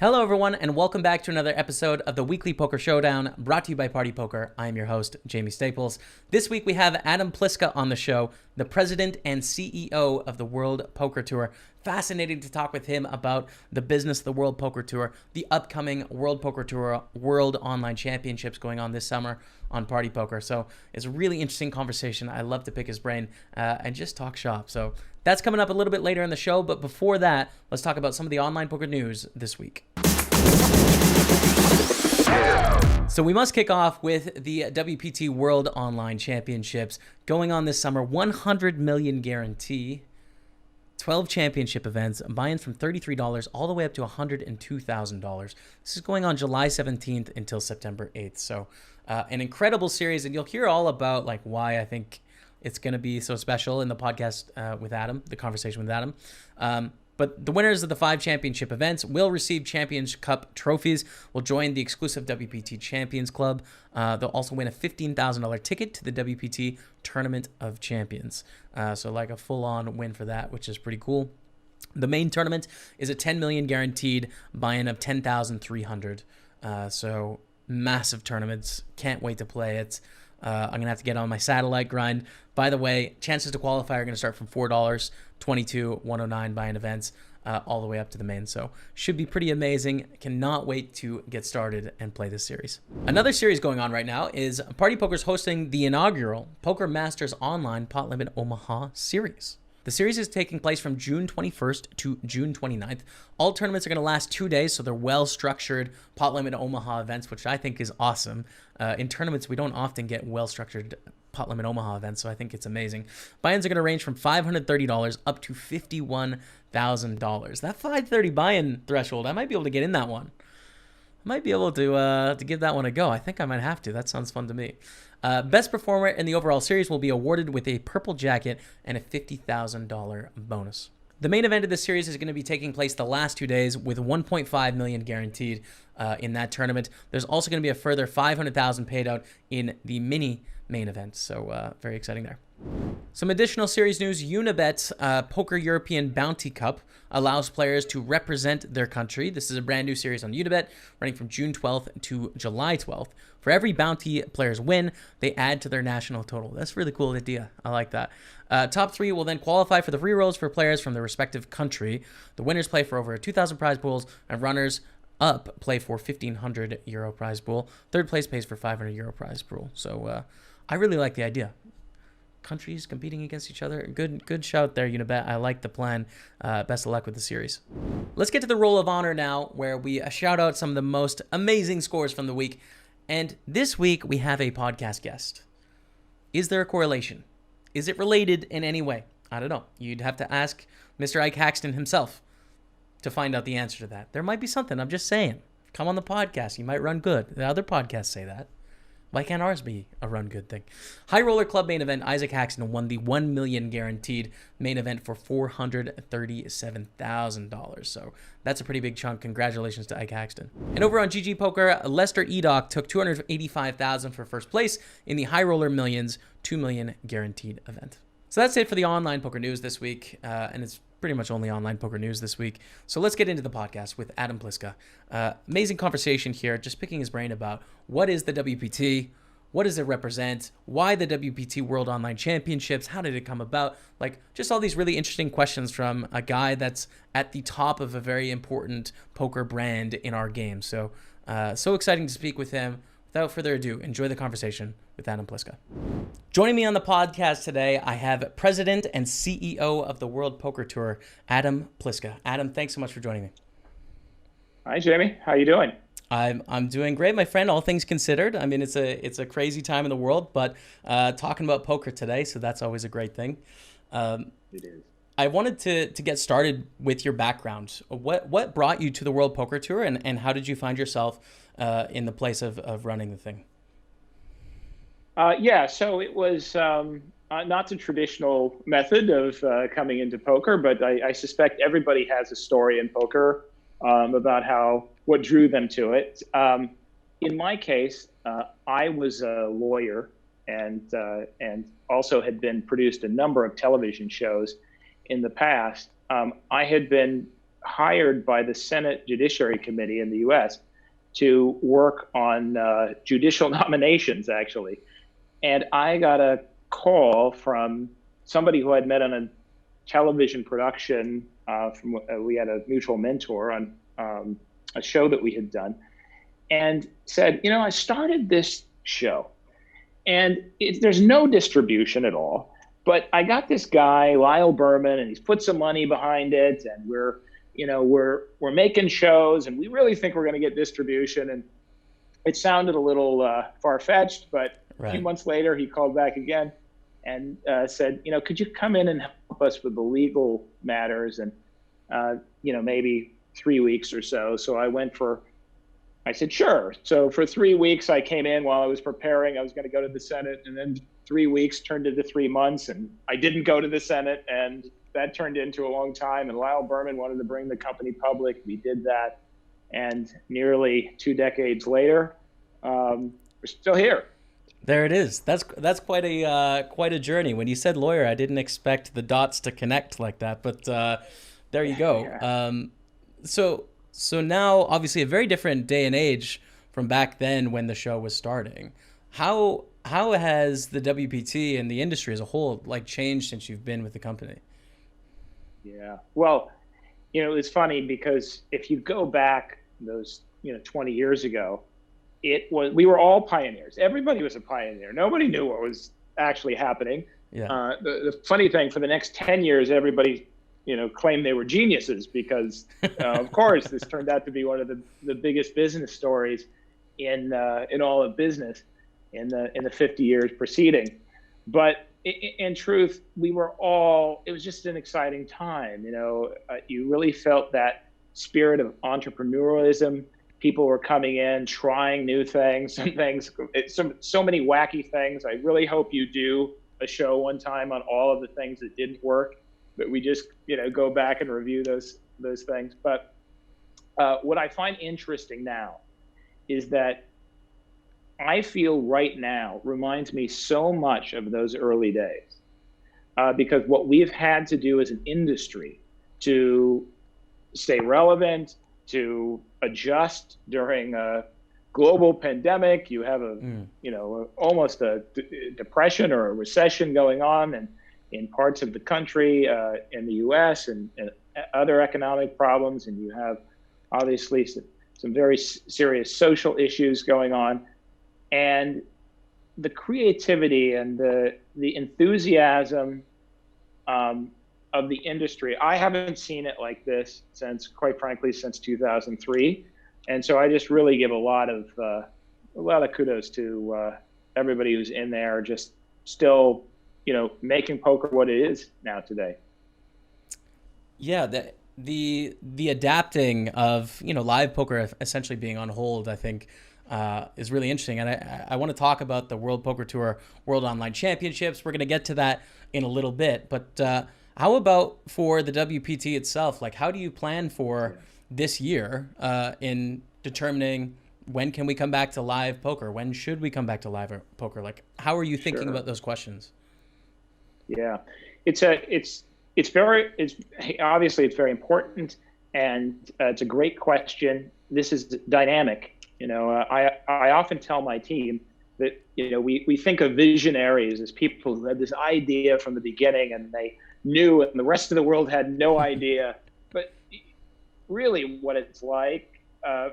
Hello, everyone, and welcome back to another episode of the Weekly Poker Showdown, brought to you by Party Poker. I am your host, Jamie Staples. This week, we have Adam Pliska on the show, the president and CEO of the World Poker Tour. Fascinating to talk with him about the business of the World Poker Tour, the upcoming World Poker Tour World Online Championships going on this summer on Party Poker. So it's a really interesting conversation. I love to pick his brain and just talk shop. So that's coming up a little bit later in the show. But before that, let's talk about some of the online poker news this week. So we must kick off with the WPT World Online Championships going on this summer. 100 million guarantee, 12 championship events, buy-in from $33 all the way up to $102,000. This is going on July 17th until September 8th. So an incredible series, and you'll hear all about like why I think it's going to be so special in the podcast with Adam, the conversation with Adam. But the winners of the 5 championship events will receive Champions Cup trophies, will join the exclusive WPT Champions Club. They'll also win a $15,000 ticket to the WPT Tournament of Champions. So like a full-on win for that, which is pretty cool. The main tournament is a 10 million guaranteed buy-in of 10,300. So massive tournaments. Can't wait to play it. I'm going to have to get on my satellite grind. By the way, chances to qualify are going to start from $4, 22, 109 buy-in events, all the way up to the main. So should be pretty amazing. Cannot wait to get started and play this series. Another series going on right now is Party Poker's hosting the inaugural Poker Masters Online Pot Limit Omaha series. The series is taking place from June 21st to June 29th. All tournaments are going to last 2 days, so they're well-structured pot limit Omaha events, which I think is awesome. In tournaments, we don't often get well-structured pot limit Omaha events, so I think it's amazing. Buy-ins are going to range from $530 up to $51,000. That $530 buy-in threshold, I might be able to get in that one. I might be able to give that one a go. I think I might have to. That sounds fun to me. Best performer in the overall series will be awarded with a purple jacket and a $50,000 bonus. The main event of this series is going to be taking place the last 2 days with 1.5 million guaranteed in that tournament. There's also going to be a further 500,000 paid out in the mini main event. So very exciting there. Some additional series news. Unibet's Poker European Bounty Cup allows players to represent their country. This is a brand new series on Unibet running from June 12th to July 12th. For every bounty players win, they add to their national total. That's a really cool idea. I like that. Top 3 will then qualify for the free rolls for players from their respective country. The winners play for over 2,000 prize pools, and runners up play for €1,500 prize pool. Third place pays for €500 prize pool. So I really like the idea. Countries competing against each other. Good shout there, Unibet. I like the plan. Best of luck with the series. Let's get to the Roll of Honor now, where we shout out some of the most amazing scores from the week. And this week, we have a podcast guest. Is there a correlation? Is it related in any way? I don't know. You'd have to ask Mr. Ike Haxton himself to find out the answer to that. There might be something. I'm just saying. Come on the podcast. You might run good. The other podcasts say that. Why can't ours be a run good thing? High Roller Club main event, Isaac Haxton won the 1 million guaranteed main event for $437,000. So that's a pretty big chunk. Congratulations to Ike Haxton. And over on GG Poker, Lester Edock took $285,000 for first place in the High Roller Millions 2 million guaranteed event. So that's it for the online poker news this week. And it's pretty much only online poker news this week. So let's get into the podcast with Adam Pliska. Amazing conversation here, just picking his brain about what is the WPT, what does it represent, why the WPT World Online Championships, how did it come about, like just all these really interesting questions from a guy that's at the top of a very important poker brand in our game. So, so exciting to speak with him. Without further ado, enjoy the conversation with Adam Pliska. Joining me on the podcast today, I have President and CEO of the World Poker Tour, Adam Pliska. Adam, thanks so much for joining me. Hi, Jamie. How you doing? I'm doing great, my friend. All things considered, I mean, it's a crazy time in the world, but talking about poker today, so that's always a great thing. It is. I wanted to get started with your background. What brought you to the World Poker Tour, and how did you find yourself in the place of running the thing? So it was not the traditional method of coming into poker, but I suspect everybody has a story in poker about what drew them to it. In my case, I was a lawyer and also had been produced a number of television shows in the past. I had been hired by the Senate Judiciary Committee in the U.S. to work on judicial nominations, actually. And I got a call from somebody who I'd met on a television production. We had a mutual mentor on a show that we had done, and said, I started this show, and there's no distribution at all. But I got this guy, Lyle Berman, and he's put some money behind it, and we're making shows, and we really think we're going to get distribution. And it sounded a little far-fetched, but a few months later, he called back again and said, could you come in and help us with the legal matters, and maybe 3 weeks or so. So I said, sure. So for 3 weeks, I came in while I was preparing. I was going to go to the Senate, and then 3 weeks turned into 3 months, and I didn't go to the Senate, and that turned into a long time. And Lyle Berman wanted to bring the company public. We did that, and nearly 2 decades later, we're still here. There it is. That's quite a journey. When you said lawyer, I didn't expect the dots to connect like that, but there you go. Yeah. So now, obviously, a very different day and age from back then when the show was starting. How has the WPT and the industry as a whole changed since you've been with the company? Yeah. Well, it's funny because if you go back those 20 years ago, we were all pioneers. Everybody was a pioneer. Nobody knew what was actually happening. Yeah. The funny thing, for the next 10 years, everybody claimed they were geniuses because, of course, this turned out to be one of the biggest business stories in all of business in the 50 years preceding. But in truth, it was just an exciting time. You really felt that spirit of entrepreneurialism. People were coming in, trying new things, so many wacky things. I really hope you do a show one time on all of the things that didn't work, but we just go back and review those things. But what I find interesting now is that I feel right now reminds me so much of those early days, because what we've had to do as an industry to stay relevant, to adjust during a global pandemic. You have almost a depression or a recession going on, and in parts of the country, in the U.S. and other economic problems, and you have obviously some very serious social issues going on, and the creativity and the enthusiasm of the industry. I haven't seen it like this quite frankly, since 2003. And so I just really give a lot of kudos to everybody who's in there, just still, making poker what it is now today. Yeah, the adapting of live poker essentially being on hold, I think, is really interesting. And I want to talk about the World Poker Tour World Online Championships. We're going to get to that in a little bit, but how about for the WPT itself? How do you plan for this year in determining when can we come back to live poker? When should we come back to live poker? How are you thinking about those questions? Yeah, it's obviously very important, and it's a great question. This is dynamic. I often tell my team that we think of visionaries as people who had this idea from the beginning and they knew, and the rest of the world had no idea. But really, what it's like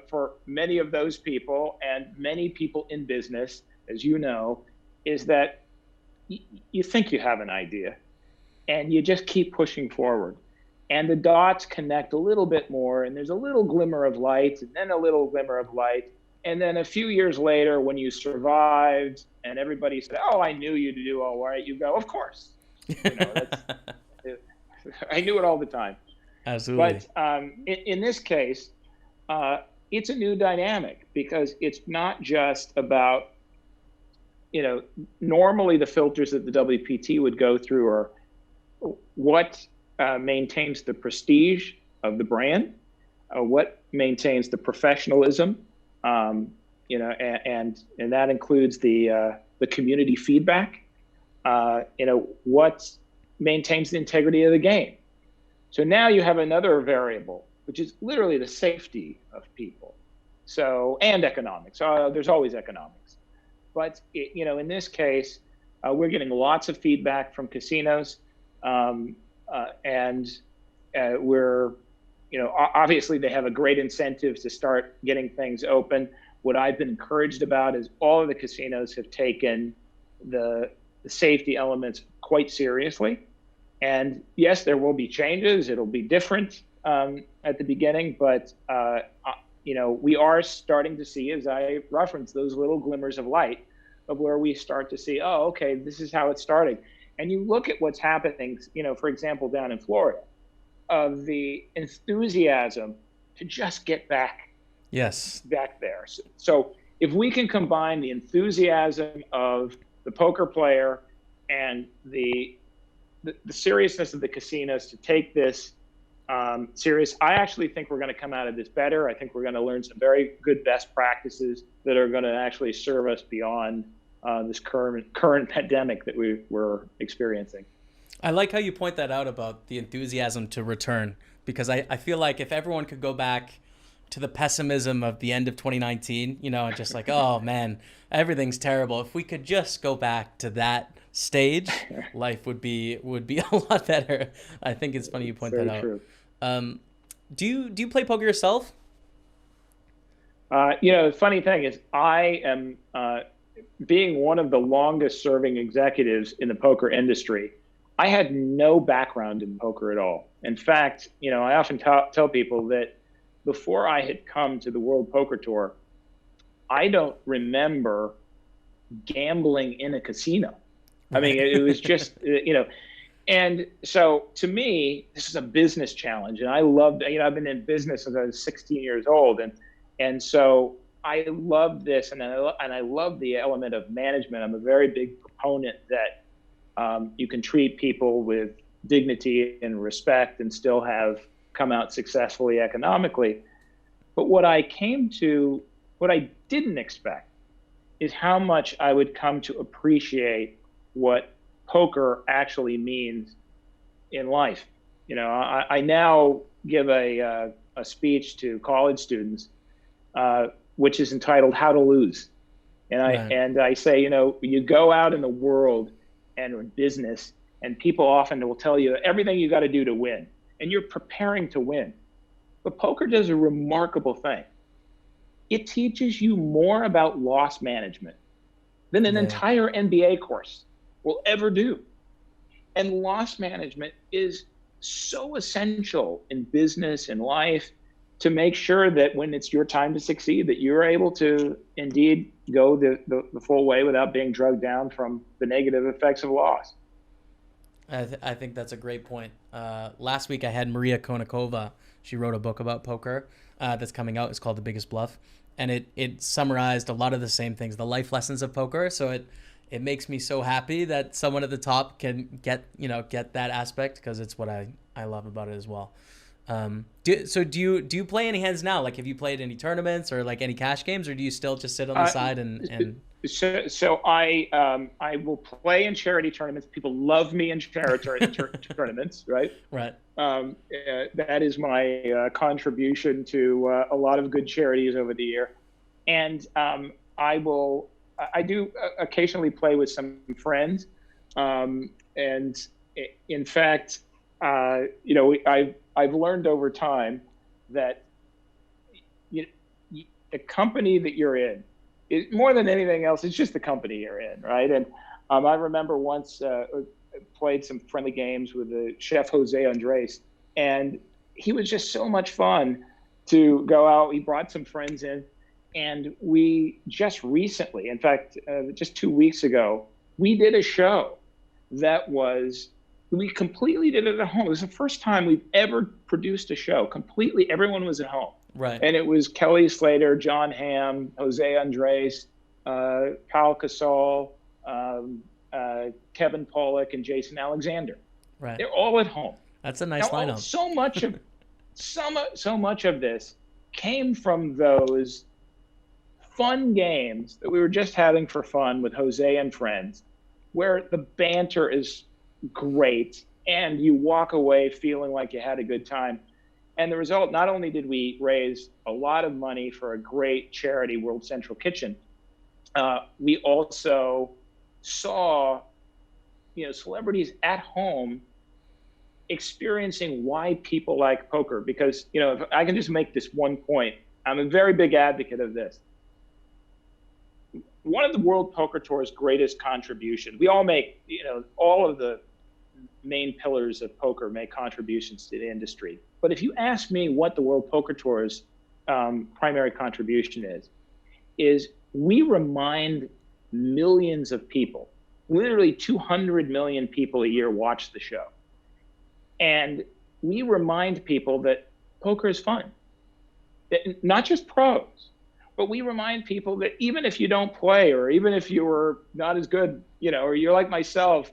for many of those people and many people in business, as you know, is that you think you have an idea, and you just keep pushing forward, and the dots connect a little bit more, and there's a little glimmer of light, and then a little glimmer of light, and then a few years later, when you survived, and everybody said, "Oh, I knew you'd do all right," you go, "Of course." I knew it all the time. Absolutely. But in this case, it's a new dynamic, because it's not just about, normally the filters that the WPT would go through are what maintains the prestige of the brand, what maintains the professionalism, and that includes the community feedback, what maintains the integrity of the game. So now you have another variable, which is literally the safety of people. So, and economics. There's always economics. But, in this case, we're getting lots of feedback from casinos. And we're, obviously they have a great incentive to start getting things open. What I've been encouraged about is all of the casinos have taken the safety elements quite seriously. And yes, there will be changes. It'll be different at the beginning, but we are starting to see, as I referenced, those little glimmers of light of where we start to see, oh, okay, this is how it's starting. And you look at what's happening, for example, down in Florida, of the enthusiasm to just get back there. So if we can combine the enthusiasm of the poker player and the seriousness of the casinos to take this serious, I actually think we're going to come out of this better. I think we're going to learn some very good best practices that are going to actually serve us beyond this current pandemic that we're experiencing. I like how you point that out about the enthusiasm to return, because I feel like if everyone could go back to the pessimism of the end of 2019, and just like, oh man, everything's terrible. If we could just go back to that stage, life would be a lot better. I think it's funny you point that out. True. Do you play poker yourself? The funny thing is I am being one of the longest serving executives in the poker industry. I had no background in poker at all. In fact, I often tell people that before I had come to the World Poker Tour, I don't remember gambling in a casino. I mean, it was just, and so to me, this is a business challenge. And I loved, I've been in business since I was 16 years old. And so I love this. And I love the element of management. I'm a very big proponent that you can treat people with dignity and respect and still have come out successfully economically. But what I didn't expect is how much I would come to appreciate what poker actually means in life. I now give a speech to college students, which is entitled "How to Lose," and I say, you go out in the world and in business, and people often will tell you everything you got to do to win, and you're preparing to win. But poker does a remarkable thing. It teaches you more about loss management than an entire MBA course will ever do. And loss management is so essential in business and life to make sure that when it's your time to succeed, that you're able to indeed go the full way without being drugged down from the negative effects of loss. I think that's a great point. Last week I had Maria Konnikova. She wrote a book about poker that's coming out. It's called The Biggest Bluff. And it summarized a lot of the same things, the life lessons of poker. So it makes me so happy that someone at the top can get that aspect, because it's what I love about it as well. Do you play any hands now? Like, have you played any tournaments or like any cash games, or do you still just sit on the side and? So I will play in charity tournaments. People love me in charity tournaments, right? Right. That is my contribution to a lot of good charities over the year, and I do occasionally play with some friends, and in fact, I've learned over time that the company that you're in, more than anything else, it's just the company you're in, right? And I remember once played some friendly games with the chef Jose Andres, and he was just so much fun to go out. He brought some friends in, and we just recently, in fact, just 2 weeks ago, we did a show that we completely did it at home. It was the first time we've ever produced a show completely. Everyone was at home. Right. And it was Kelly Slater, John Hamm, Jose Andres, Paul Casal, Kevin Pollak, and Jason Alexander. Right. They're all at home. That's a nice lineup. So much of this came from those fun games that we were just having for fun with Jose and friends, where the banter is great and you walk away feeling like you had a good time. And the result, not only did we raise a lot of money for a great charity, World Central Kitchen, we also saw, celebrities at home experiencing why people like poker. Because, if I can just make this one point, I'm a very big advocate of this. One of the World Poker Tour's greatest contributions, we all make, all of the main pillars of poker make contributions to the industry. But if you ask me what the World Poker Tour's primary contribution is we remind millions of people, literally 200 million people a year watch the show. And we remind people that poker is fun, that not just pros, but we remind people that even if you don't play, or even if you were not as good, or you're like myself,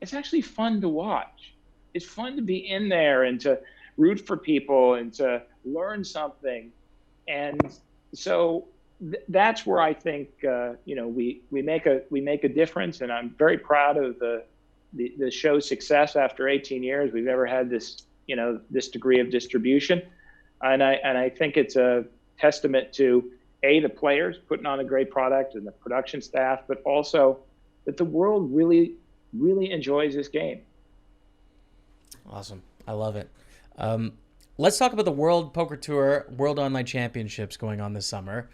it's actually fun to watch. It's fun to be in there and to root for people and to learn something. And so that's where I think, we make a difference. And I'm very proud of the show's success. After 18 years, we've never had this, this degree of distribution. And I think it's a testament to the players putting on a great product and the production staff, but also that the world really enjoys this game. Awesome. I love it. Let's talk about the World Poker Tour World Online Championships going on this summer.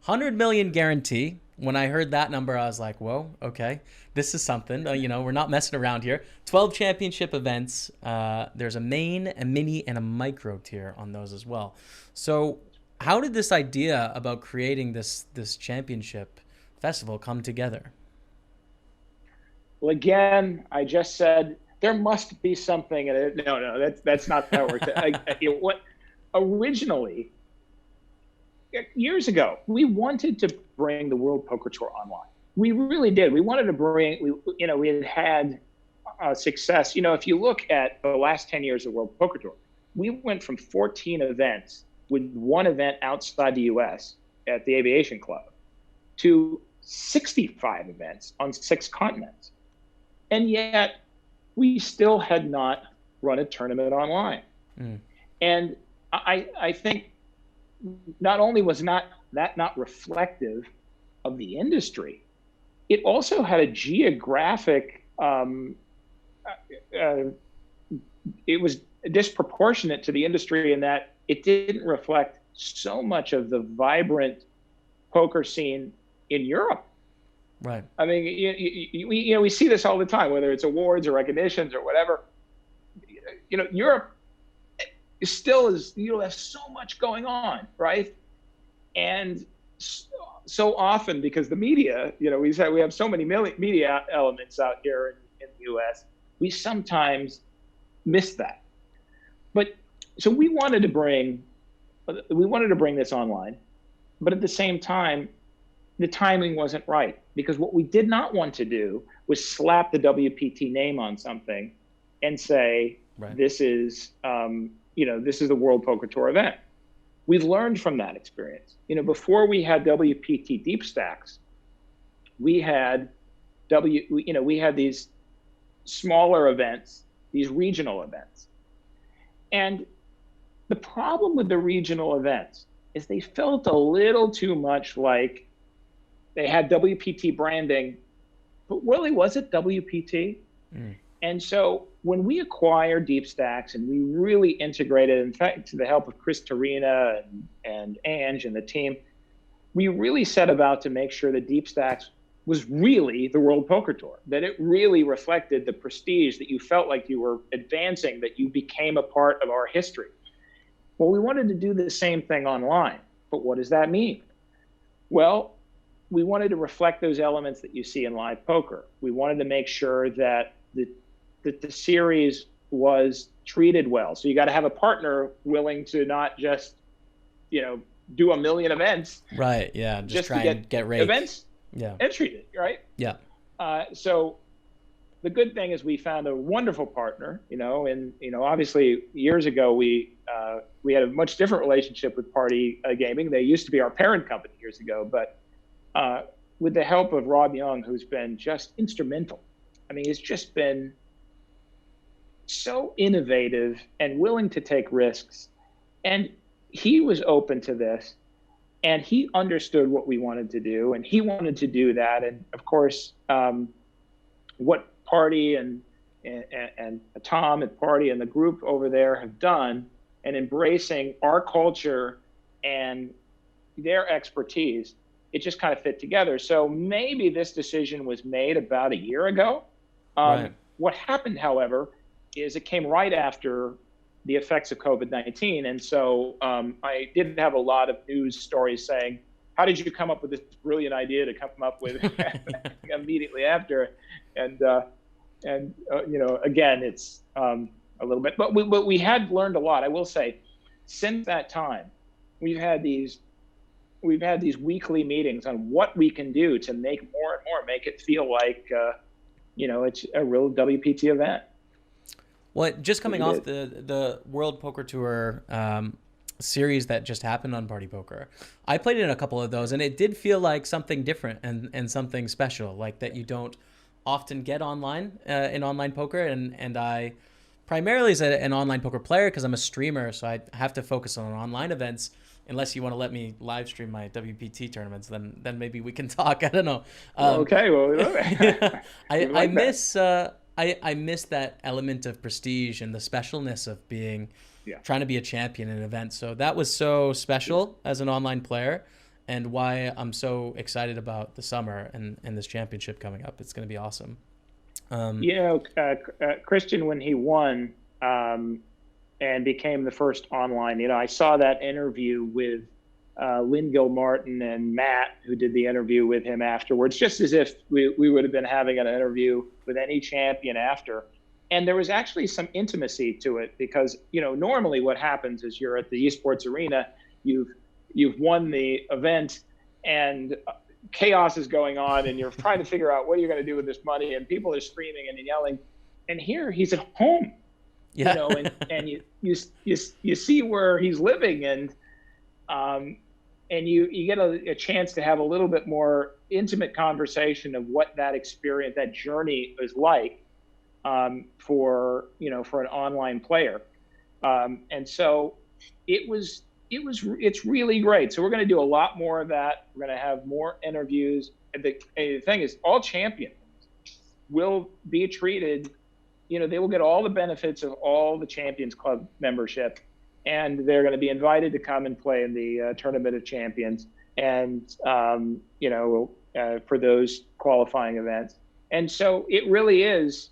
100 million guarantee. When I heard that number, I was like, whoa, okay, this is something. We're not messing around here. 12 championship events. There's a main, a mini, and a micro tier on those as well. So how did this idea about creating this championship festival come together? Well, again, I just said there must be something. No, that's not how it works. Originally, years ago, we wanted to bring the World Poker Tour online. We really did. We wanted to bring. We had success. If you look at the last 10 years of World Poker Tour, we went from 14 events with one event outside the U.S. at the Aviation Club to 65 events on 6 continents. And yet we still had not run a tournament online. And I think not only was not reflective of the industry, it also had a geographic, it was disproportionate to the industry in that it didn't reflect so much of the vibrant poker scene in Europe. Right. I mean, we see this all the time, whether it's awards or recognitions or whatever. Europe still has so much going on, right? And so often, because the media, we have so many media elements out here in the U.S., we sometimes miss that. But so we wanted to bring this online, but at the same time, the timing wasn't right, because what we did not want to do was slap the WPT name on something and say, right, this is the World Poker Tour event. We've learned from that experience. Before we had WPT Deep Stacks, we had these smaller events, these regional events. And the problem with the regional events is they felt a little too much like they had WPT branding, but really, was it WPT? And so when we acquired Deep Stacks and we really integrated, in fact, to the help of Chris Tarina and Ange and the team, we really set about to make sure that Deep Stacks was really the World Poker Tour, that it really reflected the prestige, that you felt like you were advancing, that you became a part of our history. Well, we wanted to do the same thing online, but what does that mean? Well, we wanted to reflect those elements that you see in live poker. We wanted to make sure that the series was treated well. So you got to have a partner willing to not just, do a million events. Right. Yeah. Just try and get raked. Events. Yeah. And treated, right? Yeah. So the good thing is we found a wonderful partner, and obviously years ago we had a much different relationship with Party Gaming. They used to be our parent company years ago, but with the help of Rob Young, who's been just instrumental. I mean, it's just been so innovative and willing to take risks. And he was open to this, and he understood what we wanted to do, and he wanted to do that. And of course, what Party and Tom at Party and the group over there have done, and embracing our culture and their expertise, it just kind of fit together. So maybe this decision was made about a year ago. Right. What happened, however, is it came right after the effects of COVID-19. And so I did have a lot of news stories saying, how did you come up with this brilliant idea to come up with immediately after? And again, it's a little bit, but we had learned a lot. I will say, since that time, we've had these weekly meetings on what we can do to make more and more, make it feel like, it's a real WPT event. Well, just coming off the World Poker Tour series that just happened on Party Poker, I played in a couple of those, and it did feel like something different and something special, like that you don't often get online in online poker. And I primarily as an online poker player, because I'm a streamer, so I have to focus on online events. Unless you want to let me live stream my WPT tournaments, then maybe we can talk. I don't know. Okay, well, I miss that element of prestige and the specialness of being trying to be a champion in an event. So that was so special as an online player, and why I'm so excited about the summer and this championship coming up. It's going to be awesome. Christian, when he won and became the first online, I saw that interview with Lynn Gilmartin and Matt, who did the interview with him afterwards, just as if we would have been having an interview with any champion after. And there was actually some intimacy to it, because, normally what happens is you're at the esports arena, you've won the event, and chaos is going on, and you're trying to figure out what you're going to do with this money, and people are screaming and yelling. And here he's at home, and you see where he's living, and you get a chance to have a little bit more intimate conversation of what that experience, that journey is like for an online player. And so it's really great. So we're going to do a lot more of that. We're going to have more interviews. And the thing is, all champions will be treated, they will get all the benefits of all the Champions Club membership, and they're going to be invited to come and play in the Tournament of Champions, and for those qualifying events. And so it really is,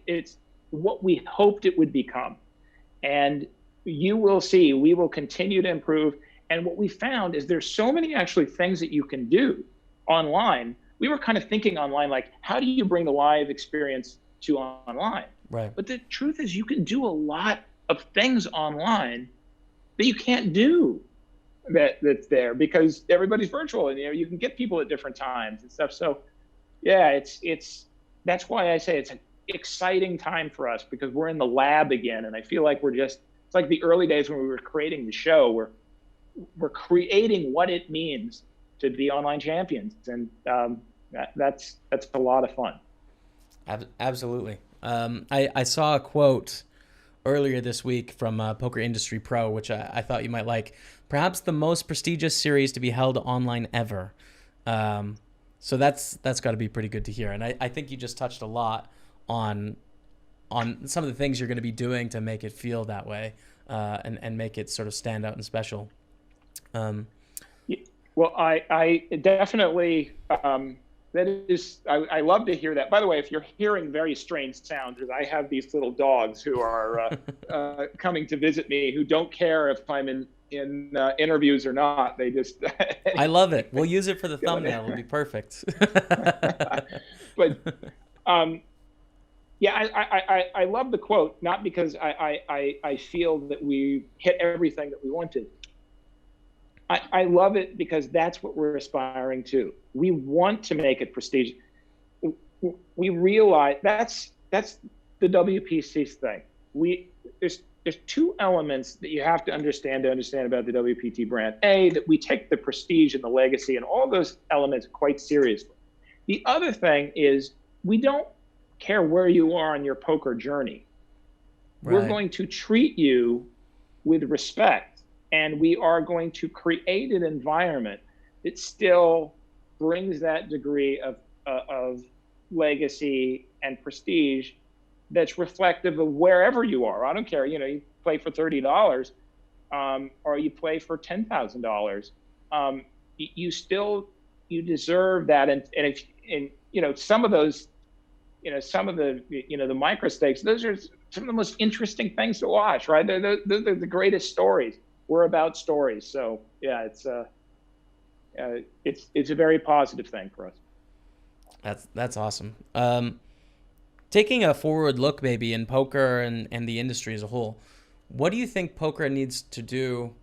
it's what we hoped it would become. And you will see, we will continue to improve. And what we found is there's so many actually things that you can do online. We were kind of thinking online, like, how do you bring the live experience to online? Right. But the truth is, you can do a lot of things online that you can't do that's there, because everybody's virtual, and you can get people at different times and stuff. So yeah, it's that's why I say it's an exciting time for us, because we're in the lab again, and I feel like it's like the early days when we were creating the show. We're creating what it means to be online champions, and that's a lot of fun. Absolutely. I saw a quote earlier this week from Poker Industry Pro, which I thought you might like. Perhaps the most prestigious series to be held online ever. So that's got to be pretty good to hear. And I think you just touched a lot on some of the things you're going to be doing to make it feel that way, and make it sort of stand out and special. Well, I definitely, I love to hear that. By the way, if you're hearing very strange sounds, because I have these little dogs who are coming to visit me, who don't care if I'm in interviews or not. They just I love it. We'll use it for the thumbnail. It'll be perfect. But I love the quote, not because I feel that we hit everything that we wanted. I love it because that's what we're aspiring to. We want to make it prestigious. We realize that's the WPC's thing. There's two elements that you have to understand about the WPT brand. A, that we take the prestige and the legacy and all those elements quite seriously. The other thing is, we don't care where you are on your poker journey. We're Right. going to treat you with respect, and we are going to create an environment that still brings that degree of legacy and prestige that's reflective of wherever you are. I don't care, you play for $30, or you play for $10,000. You still, you deserve that. And if, and some of those, some of the micro stakes, those are some of the most interesting things to watch, right? They're the greatest stories. We're about stories. So yeah, it's a very positive thing for us. That's awesome. Taking a forward look, maybe in poker and the industry as a whole, what do you think poker needs to do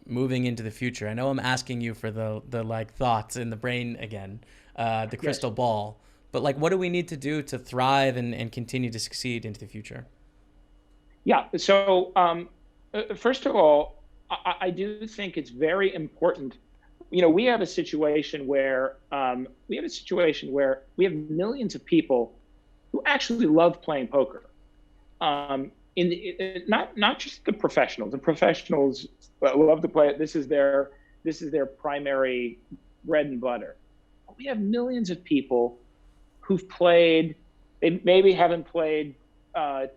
moving into the future? I know I'm asking you for the like thoughts in the brain again, the Yes. crystal ball, but like, what do we need to do to thrive and continue to succeed into the future? Yeah. So first of all, I do think it's very important. We have a situation where we have millions of people who actually love playing poker. Not just the professionals. The professionals love to play it. This is their primary bread and butter. But we have millions of people who've played. They maybe haven't played, on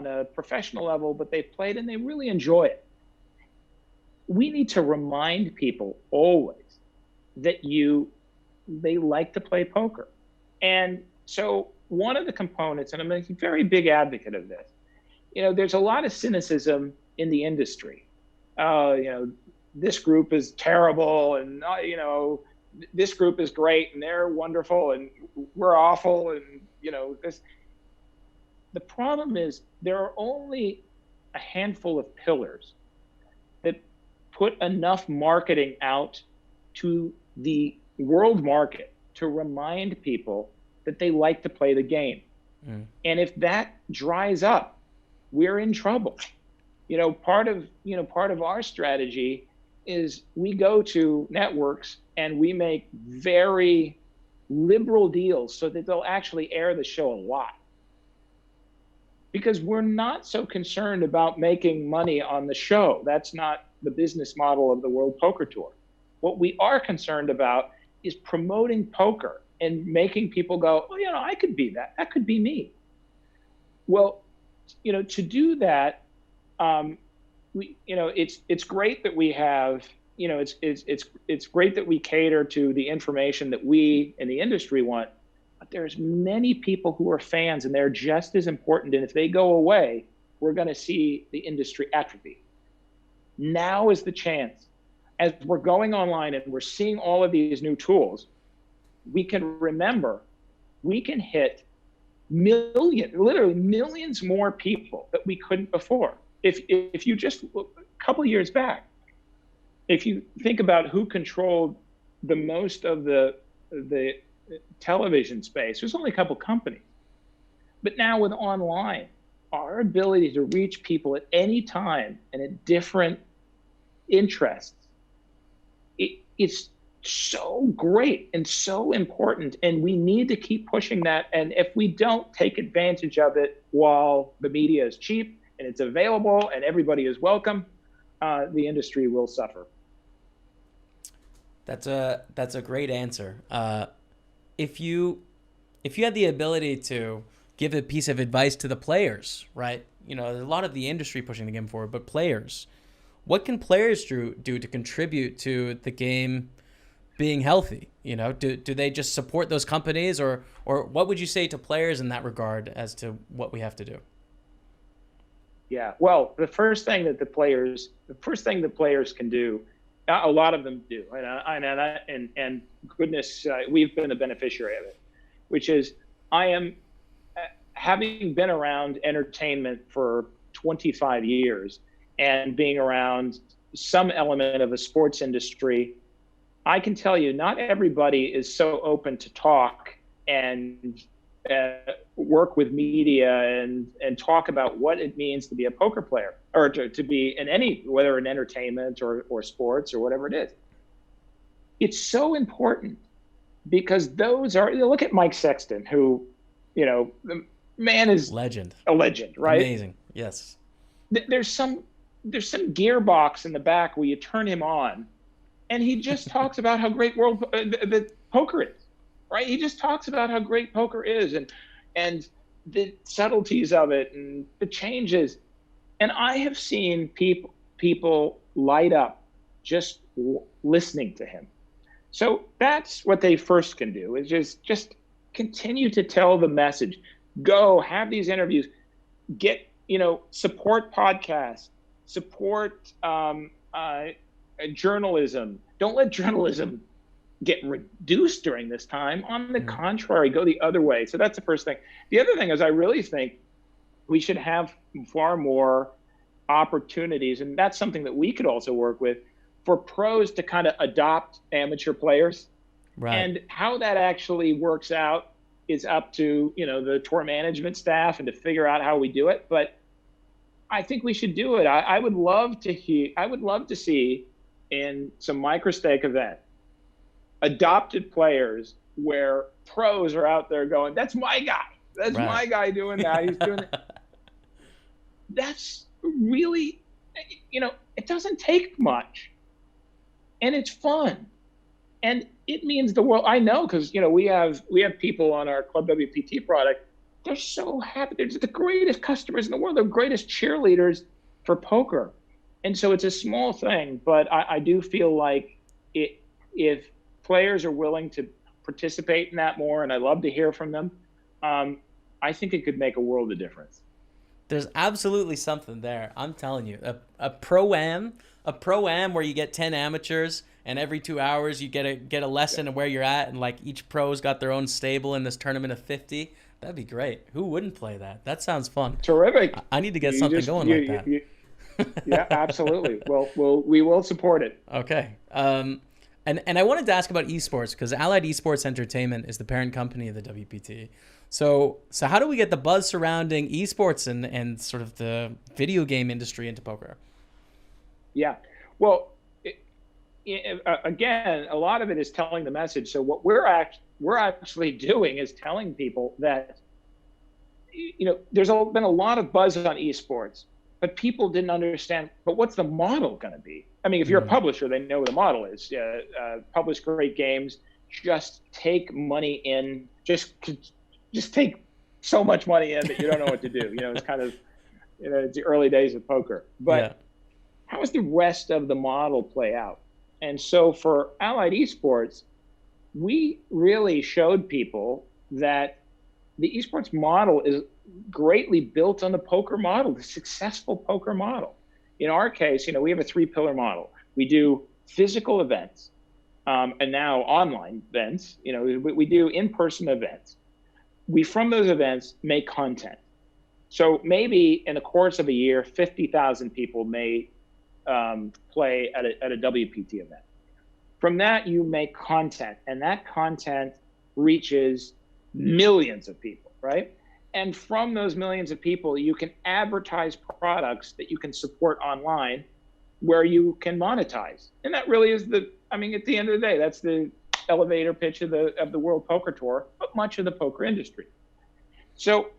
a professional level, but they've played and they really enjoy it. We need to remind people always that they like to play poker. And so one of the components, and I'm a very big advocate of this, there's a lot of cynicism in the industry. This group is terrible, and this group is great, and they're wonderful, and we're awful, and this. The problem is there are only a handful of pillars that put enough marketing out to the world market to remind people that they like to play the game. Mm. And if that dries up, we're in trouble. Part of our strategy is we go to networks and we make very liberal deals so that they'll actually air the show a lot. Because we're not so concerned about making money on the show. That's not the business model of the World Poker Tour. What we are concerned about is promoting poker and making people go, oh, I could be that. That could be me. Well, to do that, it's great that we have, it's great that we cater to the information that we in the industry want. But there's many people who are fans, and they're just as important. And if they go away, we're going to see the industry atrophy. Now is the chance. As we're going online and we're seeing all of these new tools, we can remember we can hit literally millions more people that we couldn't before. If you just look a couple of years back, if you think about who controlled the most of the television space, there's only a couple companies. But now with online, our ability to reach people at any time and at different interests, it's so great and so important. And we need to keep pushing that. And if we don't take advantage of it while the media is cheap and it's available and everybody is welcome, the industry will suffer. That's a great answer. If you had the ability to give a piece of advice to the players, right? There's a lot of the industry pushing the game forward, but players, what can players do to contribute to the game being healthy? Do they just support those companies, or what would you say to players in that regard as to what we have to do? Yeah, well, the first thing that the players can do, a lot of them do, and goodness, we've been the beneficiary of it, which is I am, having been around entertainment for 25 years and being around some element of a sports industry, I can tell you not everybody is so open to talk and work with media and talk about what it means to be a poker player, or to be in any, whether in entertainment or sports or whatever it is. It's so important because look at Mike Sexton, who, Man is Legend. a legend, right? Amazing. Yes. There's some gearbox in the back where you turn him on, and he just talks about how great the poker is, right? He just talks about how great poker is, and the subtleties of it and the changes. And I have seen people light up just listening to him. So that's what they first can do, is just continue to tell the message. Go have these interviews, get, support podcasts, support journalism. Don't let journalism get reduced during this time. On the contrary, go the other way. So that's the first thing. The other thing is, I really think we should have far more opportunities, and that's something that we could also work with, for pros to kind of adopt amateur players. Right. And how that actually works out is up to, the tour management staff, and to figure out how we do it. But I think we should do it. I would love to see in some micro-stake event adopted players where pros are out there going, that's my guy. That's Right. my guy doing that. He's doing it. That's really, it doesn't take much, and it's fun, and it means the world. I know, because we have people on our Club WPT product. They're so happy. They're the greatest customers in the world. They're the greatest cheerleaders for poker. And so it's a small thing, but I do feel like if players are willing to participate in that more, and I love to hear from them, I think it could make a world of difference. There's absolutely something there. I'm telling you, a pro-am where you get 10 amateurs, and every 2 hours you get a lesson of where you're at, and like each pro's got their own stable in this tournament of 50. That'd be great. Who wouldn't play that? That sounds fun. Terrific. I need to get something going like that. Yeah, absolutely. Well, we will support it. Okay. And I wanted to ask about esports, because Allied Esports Entertainment is the parent company of the WPT. So how do we get the buzz surrounding esports and sort of the video game industry into poker? Yeah. Well, again, a lot of it is telling the message. So what we're actually doing is telling people that, there's been a lot of buzz on esports, but people didn't understand, but what's the model going to be? I mean, if you're a publisher, they know what the model is. Publish great games, just take money in, just take so much money in that you don't know what to do. It's kind of, it's the early days of poker. But how does the rest of the model play out? And so for Allied Esports, we really showed people that the esports model is greatly built on the poker model, the successful poker model. In our case, we have a 3-pillar model. We do physical events, and now online events. We do in-person events. We, from those events, make content. So maybe in the course of a year, 50,000 people may play at a WPT event. From that, you make content, and that content reaches millions of people, right? And from those millions of people, you can advertise products that you can support online, where you can monetize. And that really is at the end of the day, that's the elevator pitch of the World Poker Tour, but much of the poker industry. So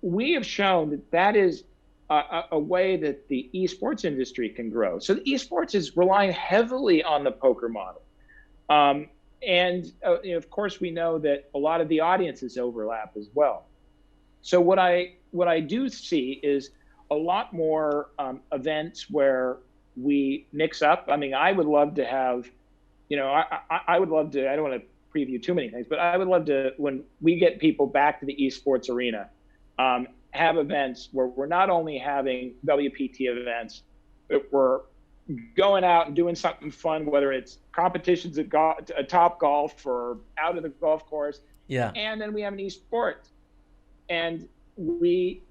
we have shown that is a way that the esports industry can grow. So the esports is relying heavily on the poker model. And of course, we know that a lot of the audiences overlap as well. So what I do see is a lot more events where we mix up. I would love to have, I would love to, I don't want to preview too many things, but I would love to, when we get people back to the esports arena, have events where we're not only having WPT events, but we're going out and doing something fun, whether it's competitions at Top Golf or out of the golf course. Yeah. And then we have an esports. And we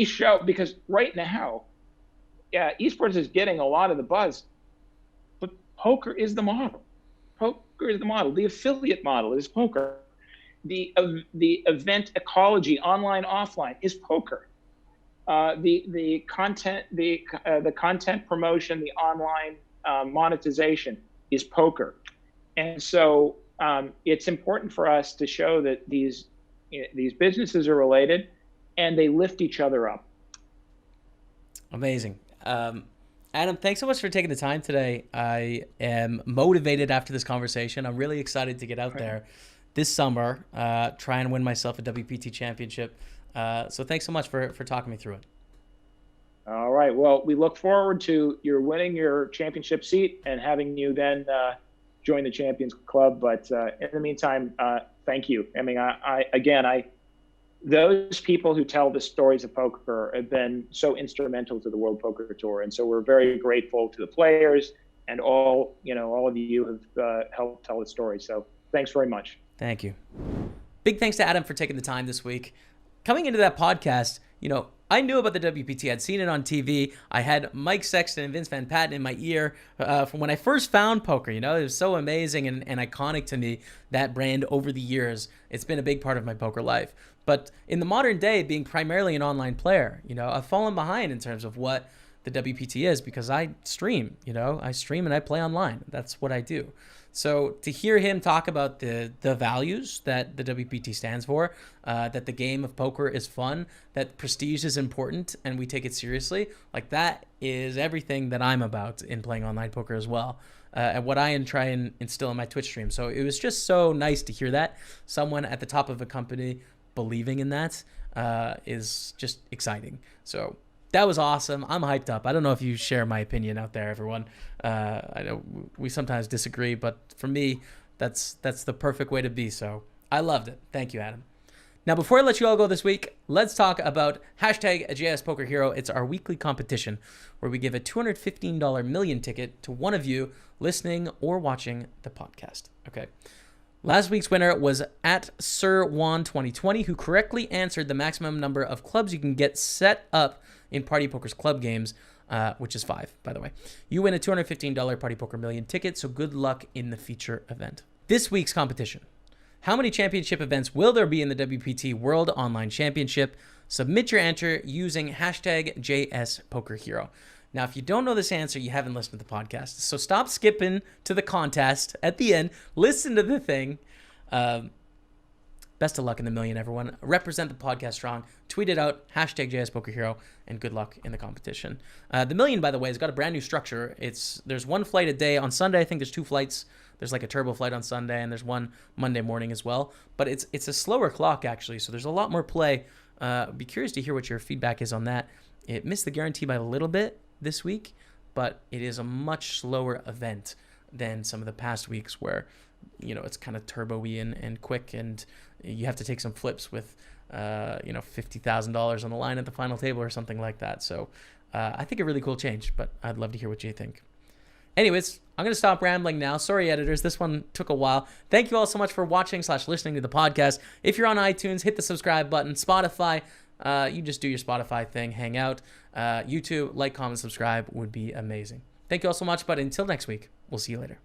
show, because right now, esports is getting a lot of the buzz, but poker is the model. Poker is the model. The affiliate model is poker. The event ecology, online, offline, is poker. The content promotion, the online monetization is poker. And so it's important for us to show that these these businesses are related, and they lift each other up. Amazing. Adam, thanks so much for taking the time today. I am motivated after this conversation. I'm really excited to get out there this summer, try and win myself a WPT championship. So thanks so much for talking me through it. All right. Well, we look forward to your winning your championship seat and having you then join the Champions Club. But in the meantime, thank you. I mean, those people who tell the stories of poker have been so instrumental to the World Poker Tour, and so we're very grateful to the players and all of you have helped tell the story. So thanks very much. Thank you. Big thanks to Adam for taking the time this week. Coming into that podcast, I knew about the WPT. I'd seen it on TV. I had Mike Sexton and Vince Van Patten in my ear from when I first found poker. It was so amazing and iconic to me, that brand over the years. It's been a big part of my poker life. But in the modern day, being primarily an online player, I've fallen behind in terms of what the WPT is because I stream. I stream and I play online. That's what I do. So to hear him talk about the values that the WPT stands for, that the game of poker is fun, that prestige is important, and we take it seriously, like that is everything that I'm about in playing online poker as well, and what I try and instill in my Twitch stream. So it was just so nice to hear that. Someone at the top of a company believing in that is just exciting. So that was awesome. I'm hyped up. I don't know if you share my opinion out there, everyone. I know we sometimes disagree, but for me, that's the perfect way to be. So I loved it. Thank you, Adam. Now, before I let you all go this week, let's talk about hashtag JS Poker Hero. It's our weekly competition where we give a $215 million ticket to one of you listening or watching the podcast. Okay. Last week's winner was at Sir Juan 2020, who correctly answered the maximum number of clubs you can get set up in Party Poker's club games, which is 5, by the way. You win a $215 Party Poker Million ticket, so good luck in the feature event. This week's competition. How many championship events will there be in the WPT World Online Championship? Submit your answer using hashtag JSPokerHero. Now, if you don't know this answer, you haven't listened to the podcast. So stop skipping to the contest at the end. Listen to the thing. Best of luck in the million, everyone. Represent the podcast strong. Tweet it out, hashtag JSPokerHero, and good luck in the competition. The million, by the way, has got a brand new structure. There's one flight a day. On Sunday, I think there's 2 flights. There's like a turbo flight on Sunday, and there's one Monday morning as well. But it's a slower clock, actually, so there's a lot more play. Be curious to hear what your feedback is on that. It missed the guarantee by a little bit this week, but it is a much slower event than some of the past weeks where, it's kind of turbo-y and quick, and you have to take some flips with, $50,000 on the line at the final table or something like that. So I think a really cool change, but I'd love to hear what you think. Anyways, I'm going to stop rambling now. Sorry, editors. This one took a while. Thank you all so much for watching/listening to the podcast. If you're on iTunes, hit the subscribe button. Spotify, you just do your Spotify thing, hang out. YouTube, like, comment, subscribe would be amazing. Thank you all so much, but until next week, we'll see you later.